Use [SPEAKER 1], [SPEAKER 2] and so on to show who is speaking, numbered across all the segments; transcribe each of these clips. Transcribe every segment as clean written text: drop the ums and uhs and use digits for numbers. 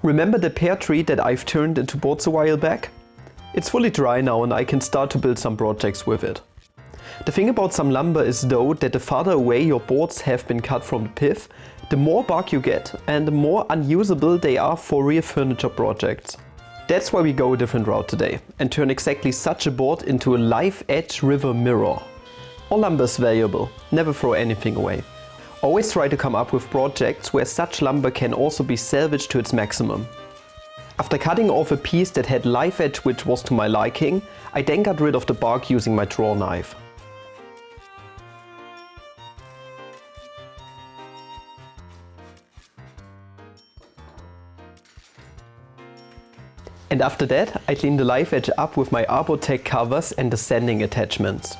[SPEAKER 1] Remember the pear tree that I've turned into boards a while back? It's fully dry now and I can start to build some projects with it. The thing about some lumber is though that the farther away your boards have been cut from the pith, the more bark you get and the more unusable they are for real furniture projects. That's why we go a different route today and turn exactly such a board into a live edge river mirror. All lumber is valuable, never throw anything away. Always try to come up with projects where such lumber can also be salvaged to its maximum. After cutting off a piece that had live edge which was to my liking, I then got rid of the bark using my draw knife. And after that, I cleaned the live edge up with my Arbotech covers and the sanding attachments.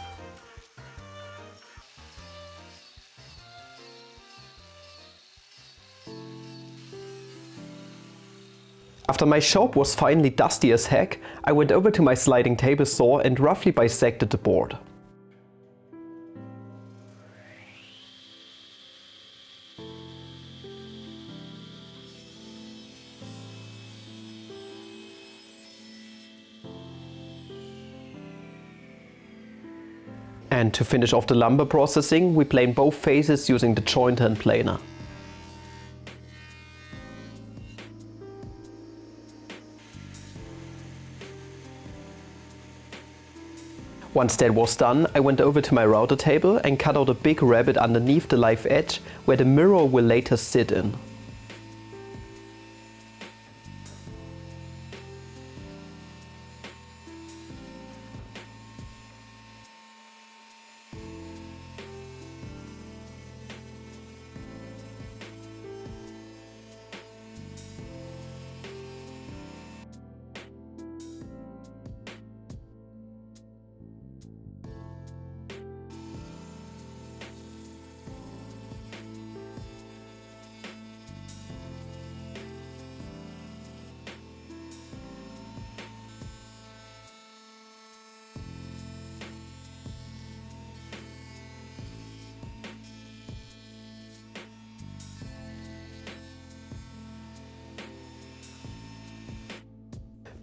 [SPEAKER 1] After my shop was finally dusty as heck, I went over to my sliding table saw and roughly bisected the board. And to finish off the lumber processing, we plane both faces using the jointer and planer. Once that was done, I went over to my router table and cut out a big rabbet underneath the live edge where the mirror will later sit in.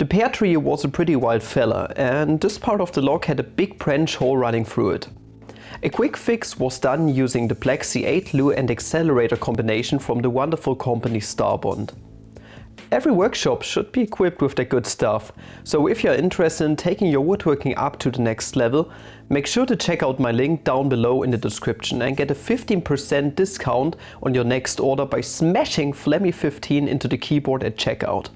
[SPEAKER 1] The pear tree was a pretty wild fella and this part of the log had a big branch hole running through it. A quick fix was done using the black C8 glue and accelerator combination from the wonderful company Starbond. Every workshop should be equipped with that good stuff, so if you're interested in taking your woodworking up to the next level, make sure to check out my link down below in the description and get a 15% discount on your next order by smashing Flammy 15 into the keyboard at checkout.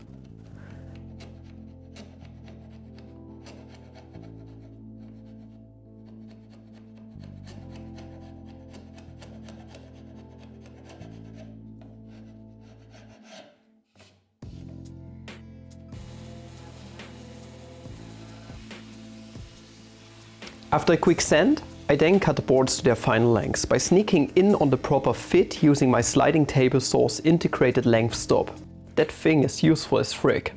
[SPEAKER 1] After a quick sand, I then cut the boards to their final lengths by sneaking in on the proper fit using my sliding table saw's integrated length stop. That thing is useful as frick.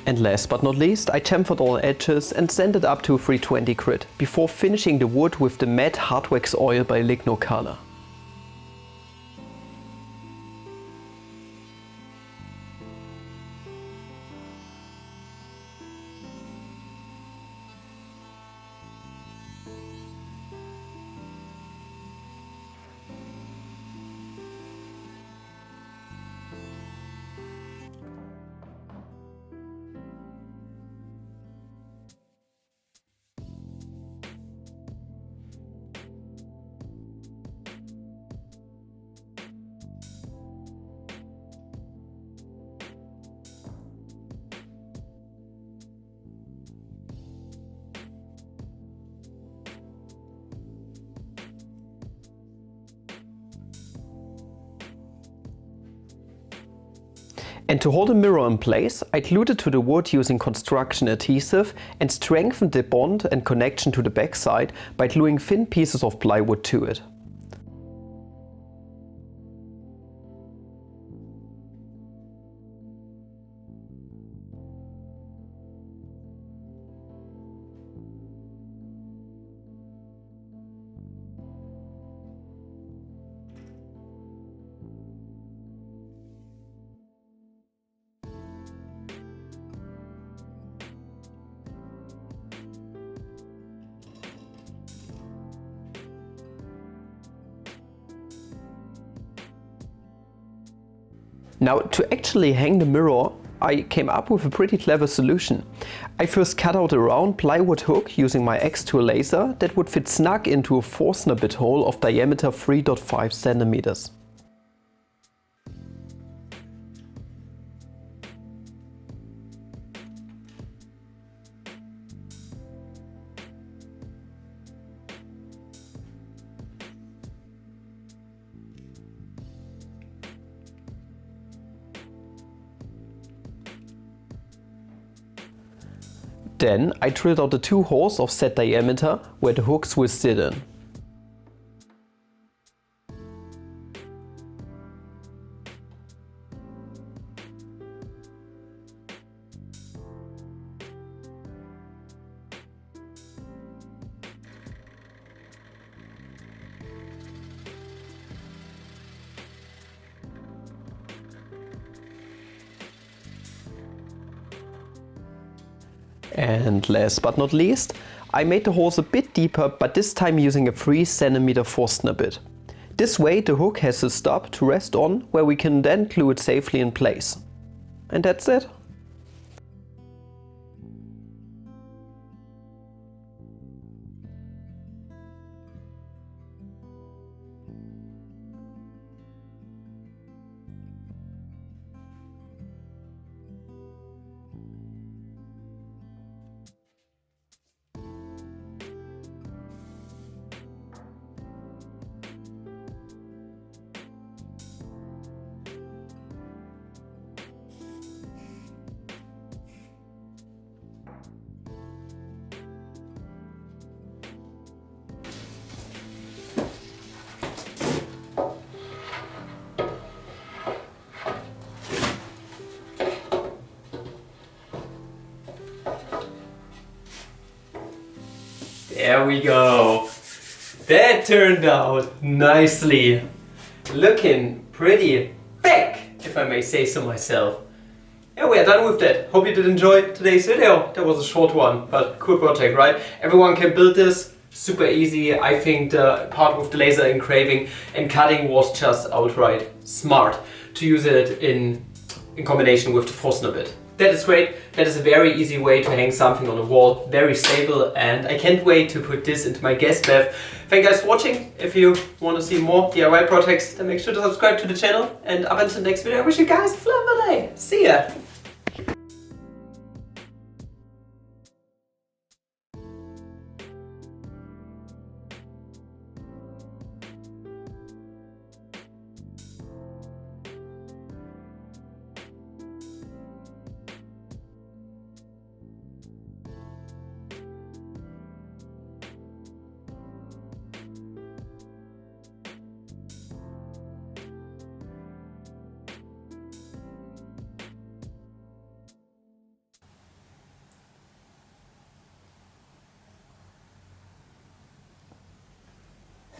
[SPEAKER 1] And last but not least, I chamfered all edges and sanded up to 320 grit before finishing the wood with the matte hard wax oil by Ligno Color. And to hold the mirror in place, I glued it to the wood using construction adhesive and strengthened the bond and connection to the backside by gluing thin pieces of plywood to it. Now, to actually hang the mirror, I came up with a pretty clever solution. I first cut out a round plywood hook using my X-Tool laser that would fit snug into a Forstner bit hole of diameter 3.5 centimeters. Then I drilled out the 2 holes of set diameter where the hooks will sit in. And last but not least, I made the holes a bit deeper, but this time using a 3 centimeter Forstner bit. This way the hook has a stop to rest on where we can then glue it safely in place. And that's it. There we go. That turned out nicely. Looking pretty thick, if I may say so myself. Yeah, we are done with that. Hope you did enjoy today's video. That was a short one, but cool project, right? Everyone can build this. Super easy. I think the part with the laser engraving and cutting was just outright smart to use it in combination with the Forstner bit. That is great. That is a very easy way to hang something on the wall. Very stable, and I can't wait to put this into my guest lab. Thank you guys for watching. If you want to see more DIY projects, then make sure to subscribe to the channel. And up until the next video, I wish you guys a flammy day. See ya!